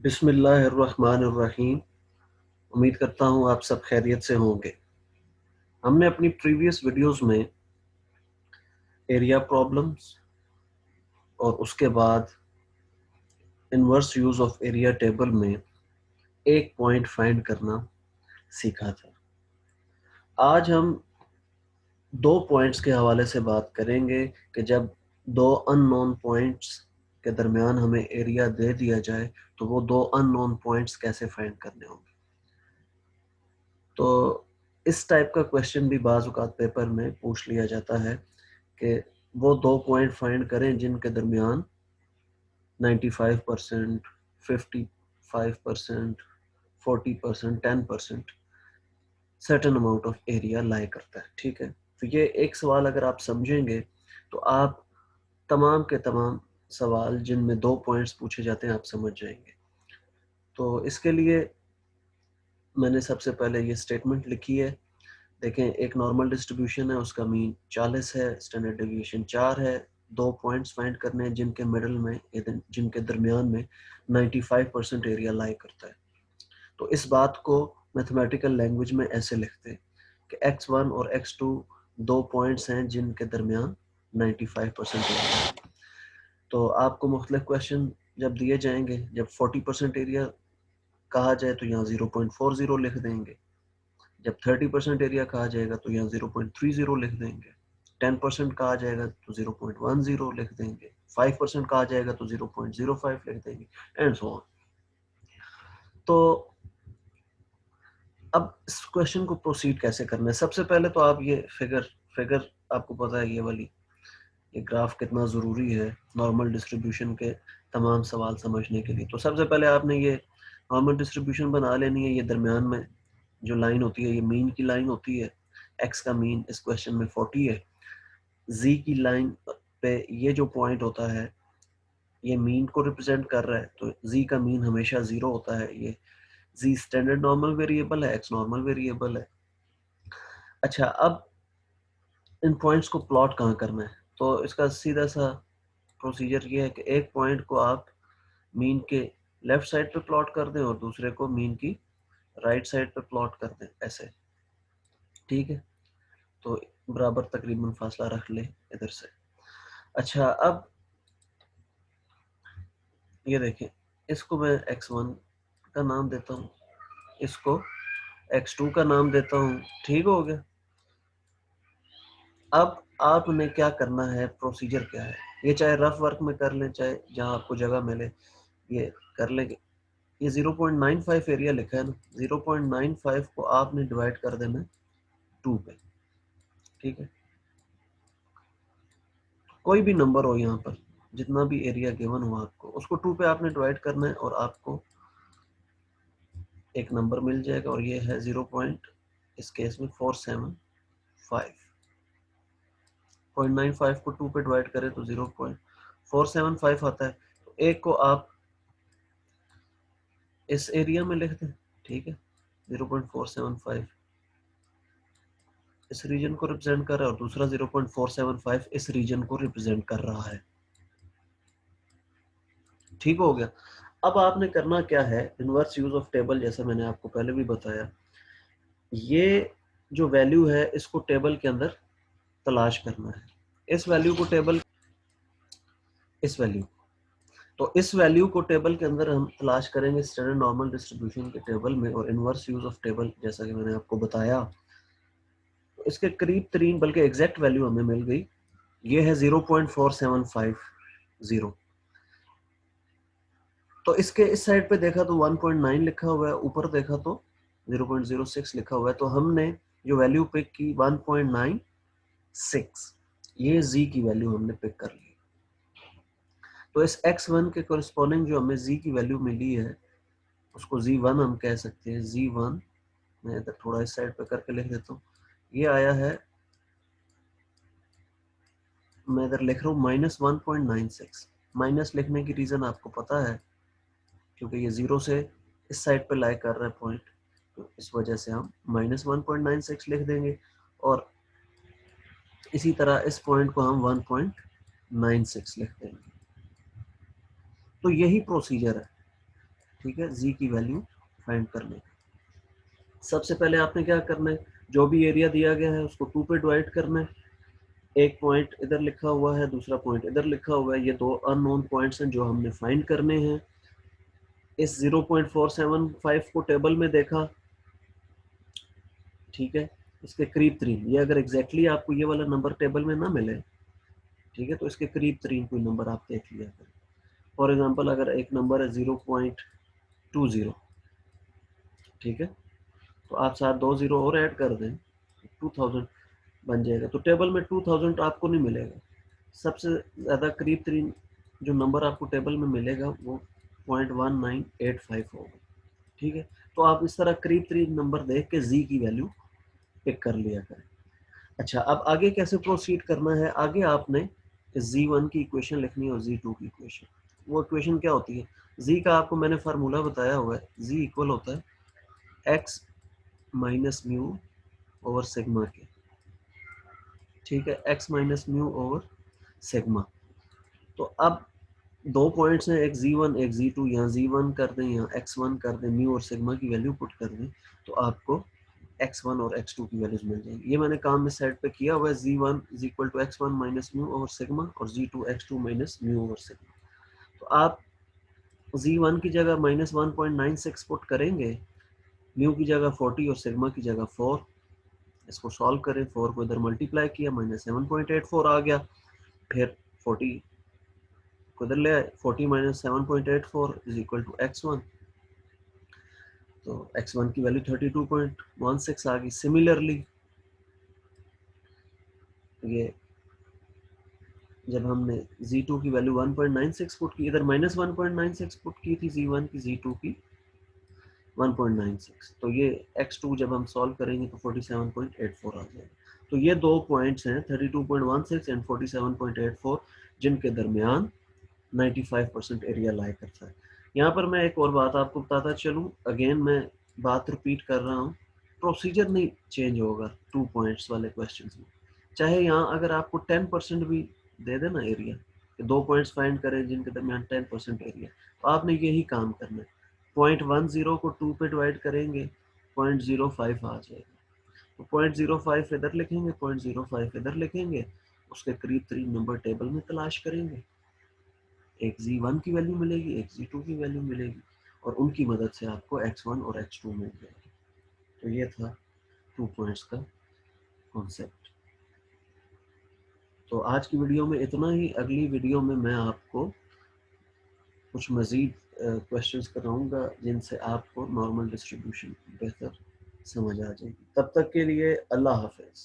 बिस्मिल्लाहिर्रहमानिर्रहीम। उम्मीद करता हूँ आप सब खैरियत से होंगे। हमने अपनी प्रीवियस वीडियोस में एरिया प्रॉब्लम्स और उसके बाद inverse use of area table में एक पॉइंट फाइंड करना सीखा था। आज हम दो पॉइंट्स के हवाले से बात करेंगे कि जब दो अननोन पॉइंट्स के दरमियान हमें एरिया दे दिया जाए तो वो दो अननोन पॉइंट्स कैसे फाइंड करने होंगे। तो इस टाइप का क्वेश्चन भी बाज़ औक़ात पेपर में पूछ लिया जाता है कि वो दो पॉइंट फाइंड करें जिनके दरमियान 95%, 55%, 40%, 10% सर्टेन अमाउंट ऑफ एरिया लाई करता है। ठीक है, तो ये एक सवाल अगर आप समझेंगे तो आप तमाम के तमाम सवाल जिनमें दो पॉइंट्स पूछे जाते हैं आप समझ जाएंगे। तो इसके लिए मैंने सबसे पहले ये स्टेटमेंट लिखी है। देखें, एक नॉर्मल डिस्ट्रीब्यूशन है, उसका मीन 40 है, स्टैंडर्ड डेविएशन 4 है। दो पॉइंट्स फाइंड करने हैं जिनके मिडल में जिनके दरमियान में 95% एरिया लाई करता है। तो इस बात को मैथमेटिकल लैंग्वेज में ऐसे लिखते हैं कि x1 और x2 दो पॉइंट्स हैं जिनके दरमियान 95% एरिया है। तो आपको मुख्तलिफ क्वेश्चन जब दिए जाएंगे, जब 40% एरिया कहा जाए तो यहाँ 0.40 लिख देंगे। जब 30% एरिया कहा जाएगा तो यहाँ 0.30 लिख देंगे। 10% कहा जाएगा तो 0.10 लिख देंगे। 5% कहा जाएगा तो 0.05 लिख देंगे, एंड सो ऑन। तो अब इस क्वेश्चन को प्रोसीड कैसे करना है। सबसे पहले तो आप ये फिगर आपको पता है, ये वाली ये ग्राफ कितना ज़रूरी है नॉर्मल डिस्ट्रीब्यूशन के तमाम सवाल समझने के लिए। तो सबसे पहले आपने ये नॉर्मल डिस्ट्रीब्यूशन बना लेनी है। ये दरमियान में जो लाइन होती है ये मीन की लाइन होती है। एक्स का मीन इस क्वेश्चन में 40 है। जी की लाइन पे ये जो पॉइंट होता है ये मीन को रिप्रेजेंट कर रहा है, तो जी का मीन हमेशा 0 होता है। ये जी स्टैंडर्ड नॉर्मल वेरिएबल है, एक्स नॉर्मल वेरिएबल है। अच्छा, अब इन पॉइंट्स को प्लॉट कहाँ करना है, तो इसका सीधा सा प्रोसीजर ये है कि एक पॉइंट को आप मीन के लेफ्ट साइड पे प्लॉट कर दें और दूसरे को मीन की राइट साइड पे प्लॉट कर दें, ऐसे। ठीक है, तो बराबर तकरीबन फासला रख ले इधर से। अच्छा, अब ये देखें, इसको मैं x1 का नाम देता हूँ, इसको x2 का नाम देता हूँ। ठीक हो गया। अब आपने क्या करना है, प्रोसीजर क्या है, ये चाहे रफ वर्क में कर लें चाहे जहां आपको जगह मिले ये कर लेंगे। ये 0.95 एरिया लिखा है ना, 0.95 को आपने डिवाइड कर देना 2 पे। ठीक है, कोई भी नंबर हो यहाँ पर, जितना भी एरिया गिवन हो आपको उसको 2 पे आपने डिवाइड करना है और आपको एक नंबर मिल जाएगा और ये है 0. इस केस में 475। 0.95 को 2 पे डिवाइड करें तो 0.475 आता है। तो एक को आप इस एरिया में लिख दें। ठीक है, 0.475 इस रीजन को रिप्रेजेंट कर रहा है और दूसरा 0.475 इस रीजन को रिप्रेजेंट कर रहा है। ठीक हो गया। अब आपने करना क्या है, इनवर्स यूज ऑफ टेबल, जैसे मैंने आपको पहले भी बताया, ये जो वैल्यू है इसको टेबल के अंदर तलाश करना है। इस वैल्यू को टेबल, इस वैल्यू, तो इस वैल्यू को टेबल के अंदर हम तलाश करेंगे स्टैंडर्ड नॉर्मल डिस्ट्रीब्यूशन के टेबल में। और इनवर्स यूज ऑफ टेबल जैसा कि मैंने आपको बताया, तो इसके करीब तरीन बल्कि एग्जैक्ट वैल्यू हमें मिल गई। ये है 0.4750। तो इसके इस साइड पे देखा तो 1.9 लिखा हुआ है, ऊपर देखा तो 0.06 लिखा हुआ है। तो हमने जो वैल्यू पिक की 1.96, ये जी की वैल्यू हमने पिक कर ली। तो इस x1 के कोरिस्पोंडिंग जो हमें z की वैल्यू मिली है उसको z1 हम कह सकते हैं। z1 मैं इधर थोड़ा इस साइड पे करके लिख देता हूँ। ये आया है, मैं इधर लिख रहा हूँ -1.96। माइनस लिखने की रीजन आपको पता है, क्योंकि ये 0 से इस साइड पे लाई कर रहा है पॉइंट, तो इस वजह से हम -1.96 लिख देंगे। और इसी तरह इस पॉइंट को हम 1.96 लिख देंगे। तो यही प्रोसीजर है। ठीक है, जी की वैल्यू फाइंड करने का। सबसे पहले आपने क्या करना है, जो भी एरिया दिया गया है उसको 2 पे डिवाइड करना है। एक पॉइंट इधर लिखा हुआ है, दूसरा पॉइंट इधर लिखा हुआ है, ये दो अननोन पॉइंट्स हैं जो हमने फाइंड करने हैं। इस 0.475 को टेबल में देखा, ठीक है, इसके करीब तरीन, ये अगर एग्जैक्टली आपको ये वाला नंबर टेबल में ना मिले, ठीक है, तो इसके करीब तरीन कोई नंबर आप देख लिया करें। फॉर एग्जांपल अगर एक नंबर है 0.20, ठीक है, तो आप साथ 2 जीरो और ऐड कर दें, 2000 बन जाएगा। तो टेबल में 2000 आपको नहीं मिलेगा, सबसे ज़्यादा करीब तरीन जो नंबर आपको टेबल में मिलेगा वो 0.1985 होगा, ठीक है। तो आप इस तरह करीब तरीन नंबर देख के जी की वैल्यू पिक कर लिया करें। अच्छा, अब आगे कैसे प्रोसीड करना है, आगे आपने z1 की इक्वेशन लिखनी है और z2 की इक्वेशन। वो इक्वेशन क्या होती है, z का आपको मैंने फार्मूला बताया हुआ है, z इक्वल होता है x minus mu over sigma के, ठीक है, x minus mu over sigma. तो अब दो पॉइंट्स हैं, एक z1 एक z2, यहाँ z1 कर दें, यहाँ x1 कर दें, म्यू और सिग्मा की वैल्यू पुट कर दें, तो आपको x1 और x2 की वैल्यूज मिल जाएंगी। ये मैंने काम में साइड पे किया हुआ है, z1 is equal to x1 minus mu over sigma और z2 x2 minus mu over sigma. तो आप z1 की जगह माइनस 1.96 पुट करेंगे, म्यू की जगह 40 और सिग्मा की जगह 4, इसको सॉल्व करें, 4 को इधर मल्टीप्लाई किया, माइनस 7.84 आ गया, फिर 40 को इधर ले आए, 40 minus 7.84 is equal to x1, तो x1 की वैल्यू 32.16 आ गई। सिमिलरली ये जब हमने z2 की वैल्यू 1.96 पुट की, इधर माइनस 1.96 पुट की थी z1 की, z2 की 1.96, तो ये x2 जब हम सॉल्व करेंगे तो 47.84 आ जाएगा। तो ये दो पॉइंट्स हैं 32.16 एंड 47.84 जिनके दरमियान 95% एरिया लाई करता है। यहाँ पर मैं एक और बात आपको बताता चलूँ, अगेन मैं बात रिपीट कर रहा हूँ, प्रोसीजर नहीं चेंज होगा 2 पॉइंट्स वाले क्वेश्चन में। चाहे यहाँ अगर आपको 10% भी दे देना एरिया, कि 2 पॉइंट्स फाइंड करें जिनके दरमियान 10% एरिया, तो आपने यही काम करना है। 0.10 को 2 पे डिवाइड करेंगे, 0.05 आ जाएगा, तो 0.05 इधर लिखेंगे, 0.05 इधर लिखेंगे, उसके करीब करीब नंबर टेबल में तलाश करेंगे, एक z1 की वैल्यू मिलेगी, एक z2 की वैल्यू मिलेगी, और उनकी मदद से आपको x1 और x2 मिल जाएगी। तो ये था 2 पॉइंट्स का कॉन्सेप्ट। तो आज की वीडियो में इतना ही। अगली वीडियो में मैं आपको कुछ मज़ीद क्वेश्चंस कराऊंगा जिनसे आपको नॉर्मल डिस्ट्रीब्यूशन बेहतर समझ आ जाएगी। तब तक के लिए अल्लाह हाफ़िज़।